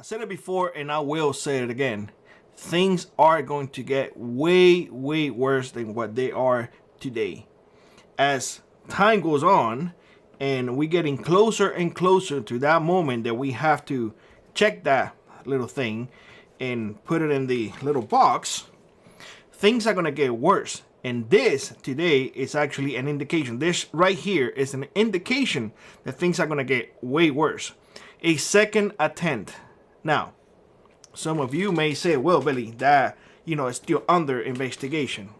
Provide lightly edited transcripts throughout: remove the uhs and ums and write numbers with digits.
I said it before and I will say it again. Things are going to get way, way worse than what they are today. As time goes on and we're getting closer and closer to that moment that we have to check that little thing and put it in the little box, things are going to get worse. And this today is actually an indication. This right here is an indication that things are going to get way worse. A second attempt. Now, some of you may say, well, Billy, that, is still under investigation.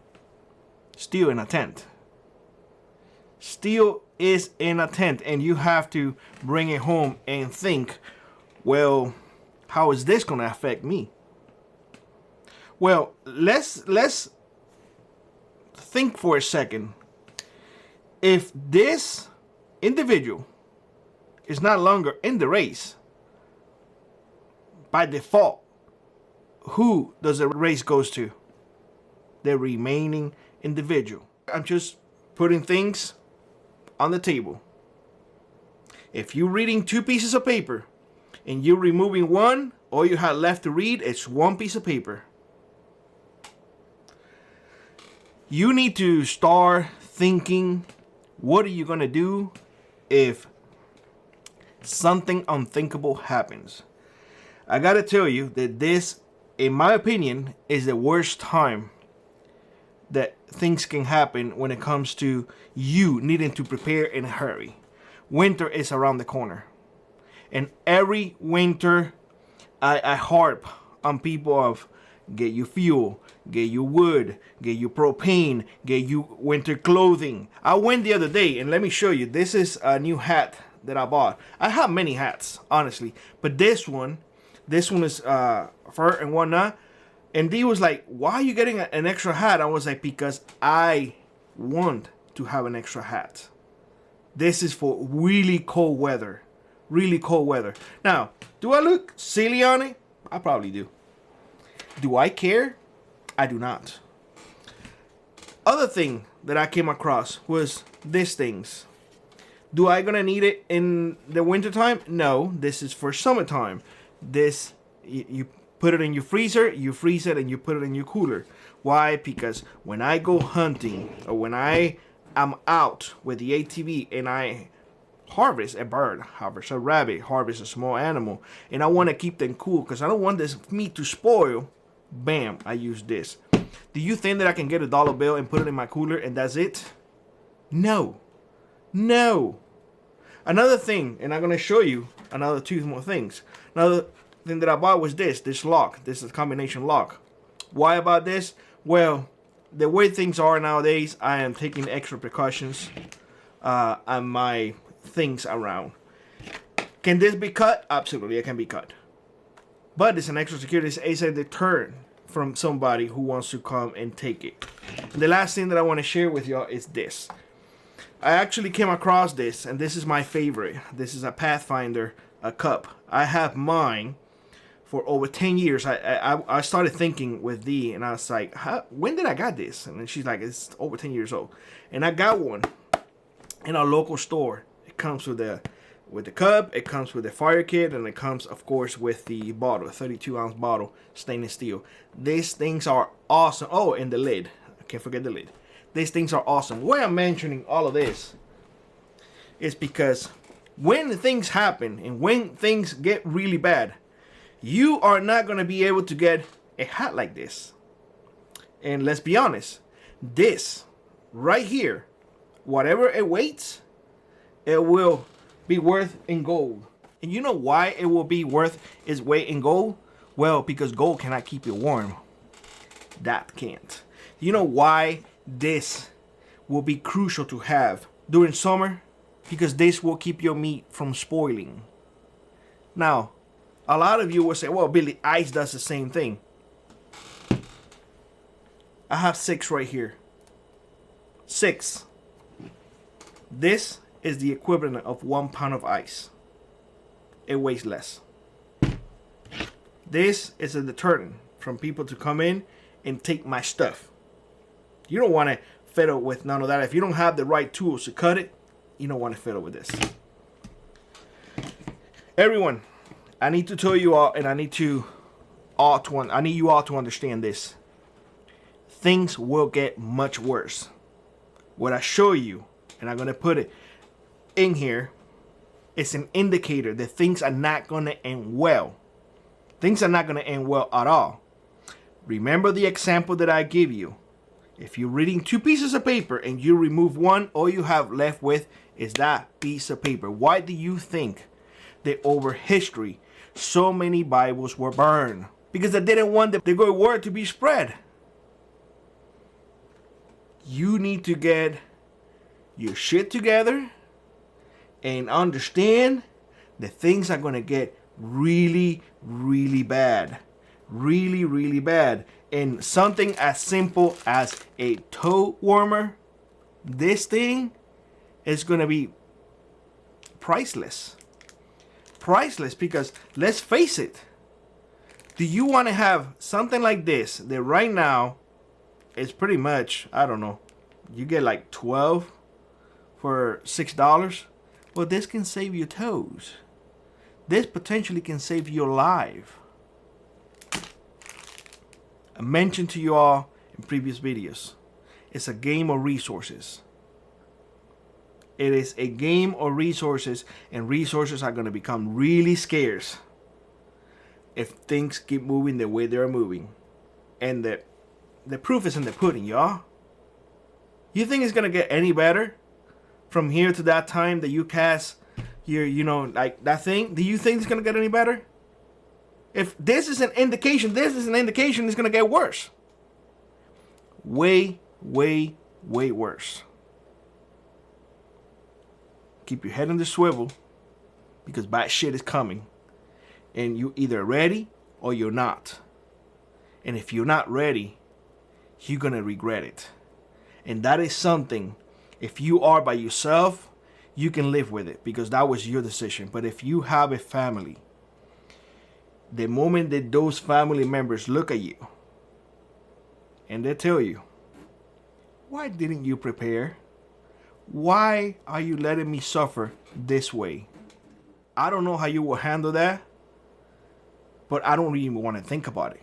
Still an attempt. Still is an attempt. And you have to bring it home and think, well, how is this going to affect me? Well, let's think for a second. If this individual is no longer in the race, by default, who does the race goes to? The remaining individual. I'm just putting things on the table. If you're reading 2 pieces of paper and you're removing one, all you have left to read is 1 piece of paper. You need to start thinking, what are you going to do if something unthinkable happens? I got to tell you that this, in my opinion, is the worst time that things can happen when it comes to you needing to prepare in a hurry. Winter is around the corner. And every winter, I harp on people of get you fuel, get you wood, get you propane, get you winter clothing. I went the other day, and let me show you. This is a new hat that I bought. I have many hats, honestly. But this one is fur and whatnot. And D was like, why are you getting an extra hat? I was like, because I want to have an extra hat. This is for really cold weather. Really cold weather. Now, do I look silly on it? I probably do. Do I care? I do not. Other thing that I came across was these things. Do I gonna need it in the wintertime? No, this is for summertime. This, you put it in your freezer, you freeze it, and you put it in your cooler. Why? Because when I go hunting or when I am out with the ATV and I harvest a bird, harvest a rabbit, harvest a small animal, and I want to keep them cool because I don't want this meat to spoil, bam, I use this. Do you think that I can get a dollar bill and put it in my cooler and that's it? No. No. Another thing, and I'm going to show you another 2 more things. Another thing that I bought was this lock. This is a combination lock. Why about this? Well, the way things are nowadays, I am taking extra precautions on my things around. Can this be cut? Absolutely, it can be cut. But it's an extra security. It's a deterrent from somebody who wants to come and take it. And the last thing that I want to share with y'all is this. I actually came across this, and this is my favorite. This is a Pathfinder, a cup. I have mine for over 10 years. I started thinking with Dee, and I was like, when did I got this? And then she's like, it's over 10 years old. And I got one in our local store. It comes with the cup, it comes with the fire kit, and it comes, of course, with the bottle, a 32-ounce bottle, stainless steel. These things are awesome. Oh, and the lid. I can't forget the lid. These things are awesome. Why I'm mentioning all of this is because when things happen and when things get really bad, you are not going to be able to get a hat like this. And let's be honest, this right here, whatever it weighs, it will be worth in gold. And you know why it will be worth its weight in gold? Well, because gold cannot keep you warm. That can't. You know why this will be crucial to have during summer? Because this will keep your meat from spoiling. Now, a lot of you will say, well, Billy, ice does the same thing. I have 6 right here. 6. This is the equivalent of 1 pound of ice. It weighs less. This is a deterrent from people to come in and take my stuff. You don't want to fiddle with none of that. If you don't have the right tools to cut it, you don't want to fiddle with this. Everyone, I need to tell you all, and I need you all to understand this. Things will get much worse. What I show you, and I'm gonna put it in here, it's an indicator that things are not gonna end well. Things are not gonna end well at all. Remember the example that I give you. If you're reading 2 pieces of paper and you remove one, all you have left with is that piece of paper. Why do you think that over history so many Bibles were burned? Because they didn't want the good word to be spread. You need to get your shit together and understand that things are going to get really, really bad. Really, really bad. And something as simple as a toe warmer, this thing is going to be priceless. Priceless, because let's face it. Do you want to have something like this that right now is pretty much, I don't know, you get like 12 for $6? Well, this can save your toes. This potentially can save your life. I mentioned to you all in previous videos, it's a game of resources. It is a game of resources, and resources are going to become really scarce if things keep moving the way they're moving. And the proof is in the pudding, y'all. You think it's going to get any better from here to that time that you cast your, like that thing? Do you think it's going to get any better? If this is an indication, it's going to get worse. Way, way, way worse. Keep your head on the swivel, because bad shit is coming. And you either ready or you're not. And if you're not ready, you're going to regret it. And that is something, if you are by yourself, you can live with it because that was your decision. But if you have a family, the moment that those family members look at you and they tell you, why didn't you prepare? Why are you letting me suffer this way? I don't know how you will handle that, but I don't even want to think about it.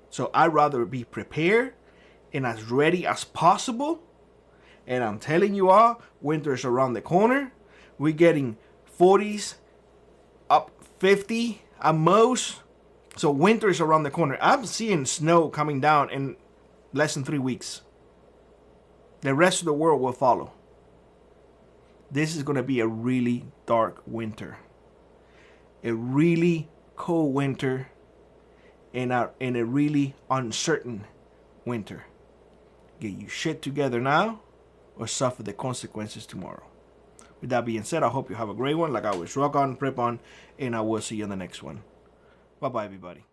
So I'd rather be prepared and as ready as possible. And I'm telling you all, winter is around the corner. We're getting 40s, up 50 at most. So winter is around the corner. I'm seeing snow coming down in less than 3 weeks. The rest of the world will follow. This is going to be a really dark winter. A really cold winter. And a really uncertain winter. Get your shit together now or suffer the consequences tomorrow. With that being said, I hope you have a great one. Like I always, rock on, prep on, and I will see you in the next one. Bye-bye, everybody.